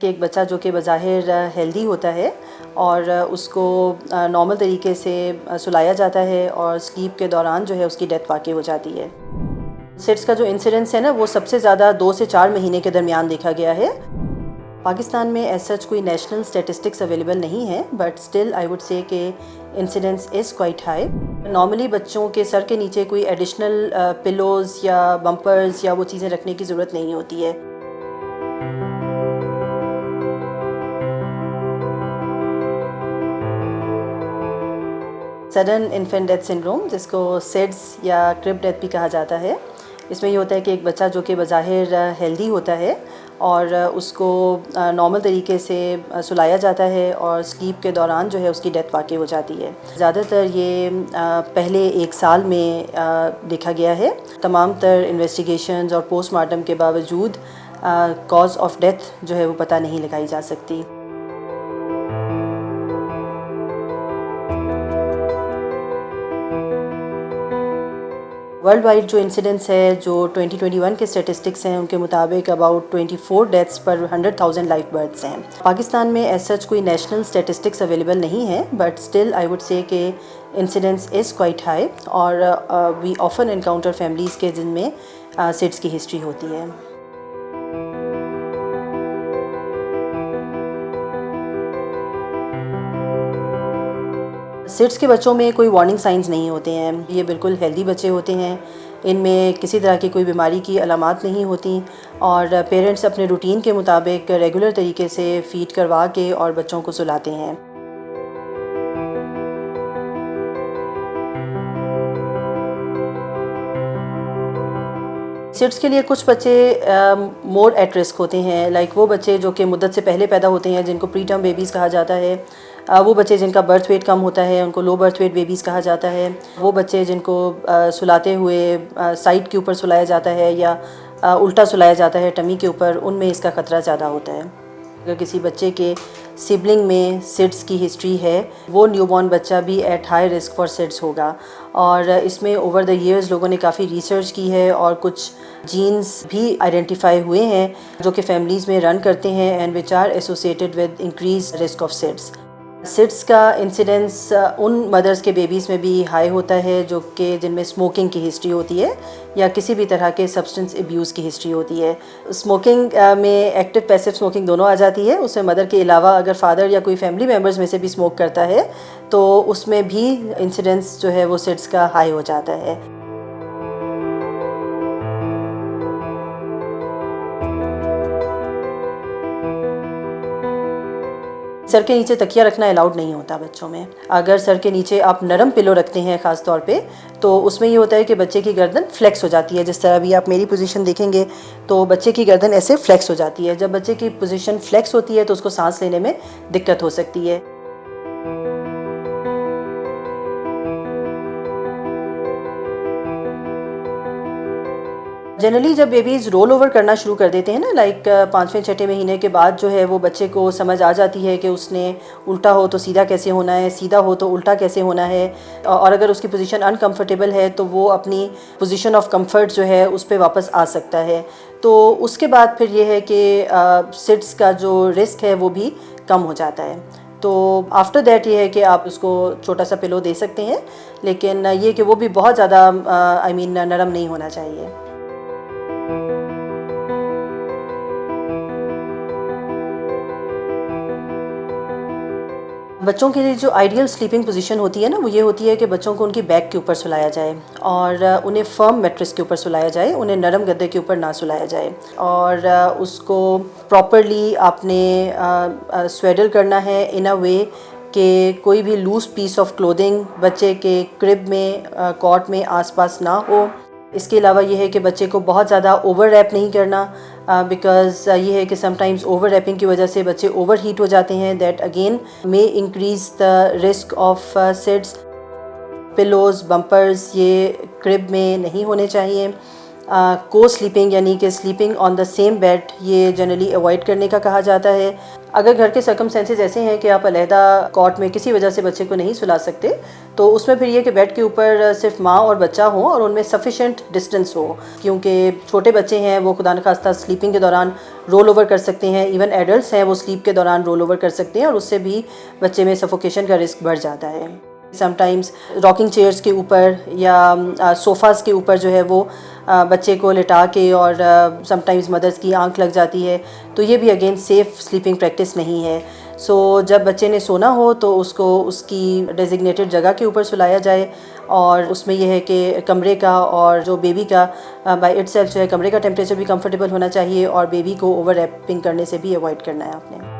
कि एक बच्चा जो कि बज़ाहिर हेल्दी होता है और उसको नॉर्मल तरीके से सुलाया जाता है और स्लीप के दौरान जो है उसकी डेथ वाक़ई हो जाती है। सिड्स का जो इंसिडेंस है ना वो सबसे ज़्यादा 2 से 4 महीने के दरमियान देखा गया है। पाकिस्तान में एज़ सच कोई नेशनल स्टैटिस्टिक्स अवेलेबल नहीं है, but still I would say कि incidence is quite high. Normally बच्चों के सर के नीचे कोई एडिशनल पिलोज़ या बम्पर्स या वो चीज़ें रखने की ज़रूरत नहीं होती है। सडन इन्फेंट डेथ सिंड्रोम, जिसको सिड्स या क्रिब डेथ भी कहा जाता है, इसमें ये होता है कि एक बच्चा जो कि बज़ाहिर हेल्दी होता है और उसको नॉर्मल तरीके से सुलाया जाता है और स्लीप के दौरान जो है उसकी डेथ वाक़ई हो जाती है। ज़्यादातर ये पहले 1 साल में देखा गया है। तमाम तर इन्वेस्टिगेशंस और पोस्टमार्टम के बावजूद कॉज ऑफ डेथ जो है वो पता नहीं लगाई जा सकती। वर्ल्ड वाइड जो इंसिडेंस है, जो 2021 के स्टेटिस्टिक्स हैं, उनके मुताबिक अबाउट 24 डेथ्स पर 100,000 लाइव बर्थ्स हैं। पाकिस्तान में एज सच कोई नेशनल स्टेटिस्टिक्स अवेलेबल नहीं है, but still I would say कि इंसिडेंस इज़ क्वाइट हाई और वी ऑफन एनकाउंटर फैमिलीज़ के जिनमें सिड्स की हिस्ट्री होती है। सिड्स के बच्चों में कोई वार्निंग साइंस नहीं होते हैं। ये बिल्कुल हेल्दी बच्चे होते हैं। इनमें किसी तरह की कोई बीमारी की अलामात नहीं होती और पेरेंट्स अपने रूटीन के मुताबिक रेगुलर तरीके से फ़ीड करवा के और बच्चों को सुलाते हैं। सिड्स के लिए कुछ बच्चे मोर एट रिस्क होते हैं, लाइक वो बच्चे जो कि मुद्दत से पहले पैदा होते हैं, जिनको प्री टर्म बेबीज़ कहा जाता है। वो बच्चे जिनका बर्थ वेट कम होता है, उनको लो बर्थ वेट बेबीज़ कहा जाता है। वो बच्चे जिनको सुलाते हुए साइड के ऊपर सुलाया जाता है या उल्टा सुलाया जाता है टमी के ऊपर, उनमें इसका ख़तरा ज़्यादा होता है। अगर किसी बच्चे के सिबलिंग में सिड्स की हिस्ट्री है, वो न्यूबॉर्न बच्चा भी at high risk for seeds होगा। और इसमें ओवर द ईयर्स लोगों ने काफ़ी रिसर्च की है और कुछ जीन्स भी आइडेंटिफाई हुए हैं जो कि फैमिलीज़ में रन करते हैं and which are associated with increase risk of SIDS. SIDS का इंसिडेंस उन मदर्स के बेबीज़ में भी हाई होता है जो कि जिनमें स्मोकिंग की हिस्ट्री होती है या किसी भी तरह के सब्सटेंस अब्यूज़ की हिस्ट्री होती है। स्मोकिंग में एक्टिव पैसिव स्मोकिंग दोनों आ जाती है। उसमें मदर के अलावा अगर फादर या कोई फैमिली मेम्बर्स में से भी स्मोक करता है तो उसमें भी इंसिडेंस जो है वो सिड्स का हाई हो जाता है। सर के नीचे तकिया रखना अलाउड नहीं होता बच्चों में। अगर सर के नीचे आप नरम पिलो रखते हैं ख़ास तौर पे, तो उसमें ये होता है कि बच्चे की गर्दन फ्लेक्स हो जाती है। जिस तरह अभी आप मेरी पोजीशन देखेंगे तो बच्चे की गर्दन ऐसे फ्लेक्स हो जाती है। जब बच्चे की पोजीशन फ्लेक्स होती है तो उसको सांस लेने में दिक्कत हो सकती है। जनरली जब बेबीज़ रोल ओवर करना शुरू कर देते हैं ना, लाइक 5वें 6ठे महीने के बाद जो है वो बच्चे को समझ आ जाती है कि उसने उल्टा हो तो सीधा कैसे होना है, सीधा हो तो उल्टा कैसे होना है, और अगर उसकी पोजीशन अनकंफर्टेबल है तो वो अपनी पोजीशन ऑफ कंफर्ट जो है उस पर वापस आ सकता है। तो उसके बाद फिर ये है कि सिड्स का जो रिस्क है वो भी कम हो जाता है। तो आफ्टर दैट ये है कि आप उसको छोटा सा पिलो दे सकते हैं, लेकिन ये कि वो भी बहुत ज़्यादा नरम नहीं होना चाहिए। बच्चों के लिए जो आइडियल स्लीपिंग पोजीशन होती है ना, वो ये होती है कि बच्चों को उनकी बैक के ऊपर सुलाया जाए और उन्हें फर्म मैट्रेस के ऊपर सुलाया जाए, उन्हें नरम गद्दे के ऊपर ना सुलाया जाए। और उसको प्रॉपरली आपने स्वेडल करना है इन अ वे कि कोई भी लूज पीस ऑफ क्लोथिंग बच्चे के क्रिब में कॉट में आसपास ना हो। इसके अलावा ये है कि बच्चे को बहुत ज़्यादा ओवर रैप नहीं करना, बिकॉज़ ये है कि समटाइम्स ओवर रैपिंग की वजह से बच्चे ओवर हीट हो जाते हैं। That again may increase the risk of seeds. Pillows, bumpers ये क्रिब में नहीं होने चाहिए। को स्लीपिंग यानी कि sleeping on the same bed, ये जनरली अवॉइड करने का कहा जाता है। अगर घर के सर्कमस्टेंसेस ऐसे हैं कि आप अलहदा कॉट में किसी वजह से बच्चे को नहीं सुला सकते, तो उसमें फिर ये कि बेड के ऊपर सिर्फ माँ और बच्चा हो और उनमें सफिशेंट डिस्टेंस हो, क्योंकि छोटे बच्चे हैं वो खुदा न खास्ता स्लीपिंग के दौरान रोल ओवर कर सकते हैं। इवन एडल्ट्स हैं वो स्लीप के दौरान रोल ओवर कर सकते हैं और उससे भी बच्चे में सफोकेशन का रिस्क बढ़ जाता है। समटाइम्स रॉकिंग चेयर्स के ऊपर या सोफ़ाज़ के ऊपर जो है वो बच्चे को लिटा के, और समटाइम्स मदर्स की आंख लग जाती है, तो ये भी अगेन सेफ़ स्लीपिंग प्रैक्टिस नहीं है। सो जब बच्चे ने सोना हो तो उसको उसकी डेजिग्नेटेड जगह के ऊपर सुलाया जाए, और उसमें यह है कि कमरे का और जो बेबी का बाय इटसेल्फ जो है कमरे का टेम्परेचर भी कंफर्टेबल होना चाहिए, और बेबी को ओवर रैपिंग करने से भी अवॉइड करना है आपने।